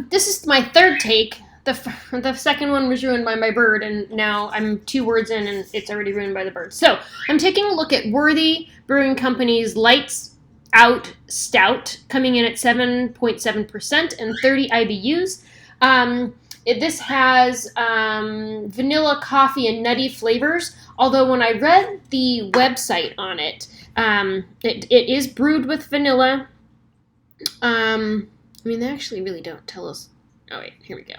this is my third take. The second one was ruined by my bird, and now I'm 2 words in, and it's already ruined by the bird. So I'm taking a look at Worthy Brewing Company's Lights Out Stout, coming in at 7.7% and 30 IBUs. This has vanilla, coffee, and nutty flavors. Although when I read the website on it, it is brewed with vanilla. They actually really don't tell us. Oh wait, here we go.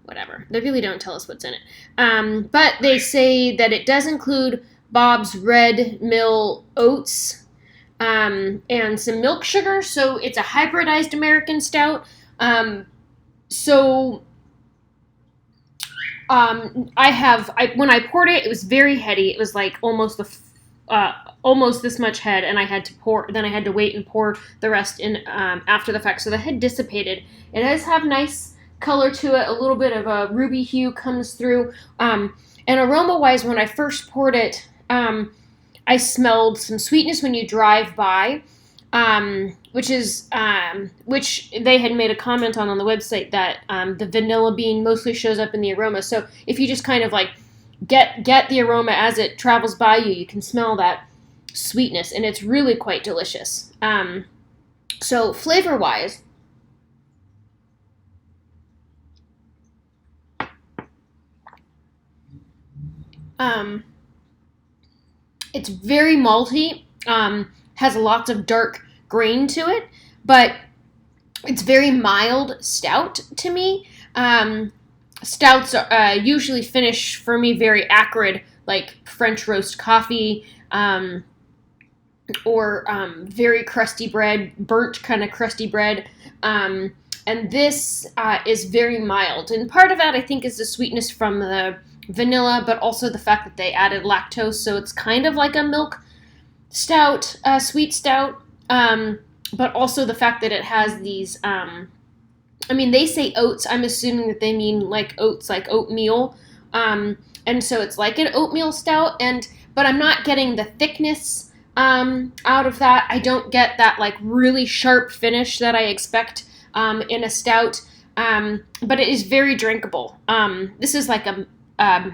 Whatever. They really don't tell us what's in it. But they say that it does include Bob's Red Mill oats and some milk sugar. So it's a hybridized American stout. When I poured it, it was very heady. It was like almost this much head, and I had to pour. Then I had to wait and pour the rest in after the fact. So the head dissipated. It does have nice color to it. A little bit of a ruby hue comes through. And aroma-wise, when I first poured it, I smelled some sweetness when you drive by, which they had made a comment on the website that the vanilla bean mostly shows up in the aroma. So if you just kind of like get the aroma as it travels by you, you can smell that sweetness, and it's really quite delicious. So flavor-wise, it's very malty, has lots of dark grain to it, but it's very mild stout to me. Stouts usually finish for me very acrid, like French roast coffee, or very crusty bread, burnt kind of crusty bread. And this is very mild. And part of that, I think, is the sweetness from the vanilla, but also the fact that they added lactose, so it's kind of like a milk stout, sweet stout, but also the fact that it has these, they say oats. I'm assuming that they mean like oats, like oatmeal, and so it's like an oatmeal stout, but I'm not getting the thickness out of that. I don't get that like really sharp finish that I expect in a stout, but it is very drinkable. This is like I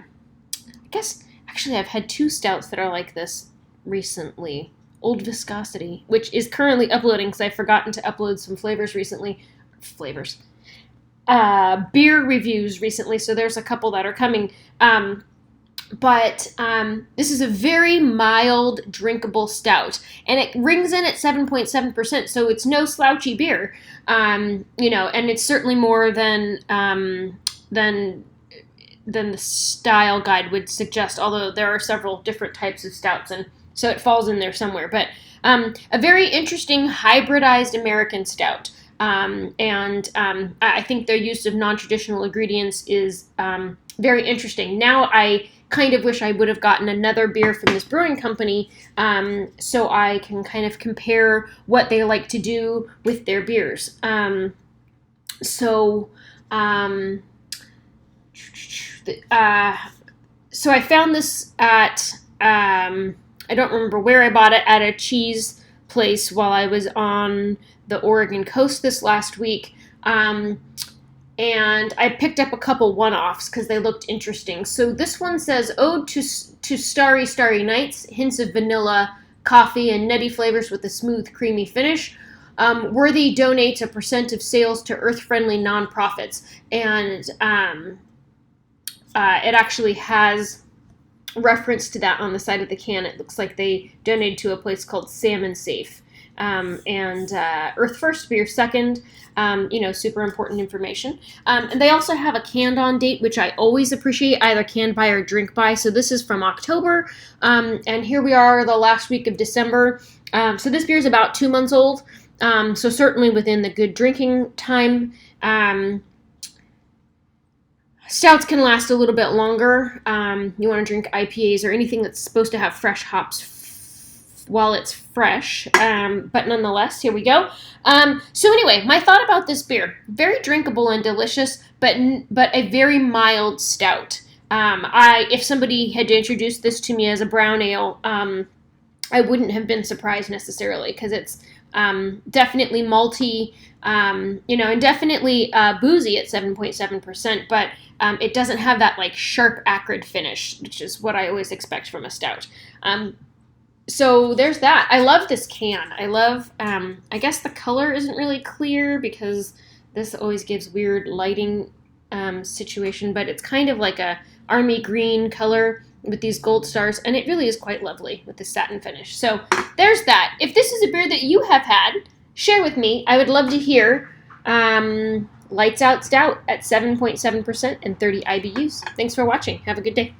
guess, actually, I've had 2 stouts that are like this recently. Old Viscosity, which is currently uploading because I've forgotten to upload some beer reviews recently, so there's a couple that are coming. But this is a very mild, drinkable stout, and it rings in at 7.7%, so it's no slouchy beer, and it's certainly more than the style guide would suggest, although there are several different types of stouts, and so it falls in there somewhere. But a very interesting hybridized American stout, I think their use of non-traditional ingredients is very interesting. Now I kind of wish I would have gotten another beer from this brewing company, so I can kind of compare what they like to do with their beers. So I found this at, I don't remember where I bought it, at a cheese place while I was on the Oregon coast this last week. And I picked up a couple one-offs because they looked interesting. So this one says, Ode to Starry, Starry Nights, hints of vanilla, coffee, and nutty flavors with a smooth, creamy finish. Worthy donates 1% of sales to earth-friendly nonprofits. And it actually has reference to that on the side of the can. It looks like they donated to a place called Salmon Safe. And Earth First, Beer Second, super important information. And they also have a canned on date, which I always appreciate, either canned by or drink by. So this is from October, and here we are the last week of December. So this beer is about 2 months old, so certainly within the good drinking time. Stouts can last a little bit longer. You want to drink IPAs or anything that's supposed to have fresh hops while it's fresh, but nonetheless, here we go. So anyway, my thought about this beer: very drinkable and delicious, but a very mild stout. If somebody had introduced this to me as a brown ale, I wouldn't have been surprised necessarily, because it's Definitely malty, you know, and definitely boozy at 7.7%, but it doesn't have that like sharp, acrid finish, which is what I always expect from a stout. So there's that. I love this can. I love, I guess the color isn't really clear because this always gives weird lighting situation, but it's kind of like a army green color with these gold stars, and it really is quite lovely with the satin finish. So there's that. If this is a beer that you have had, share with me. I would love to hear. Lights Out Stout at 7.7% and 30 IBUs. Thanks for watching. Have a good day.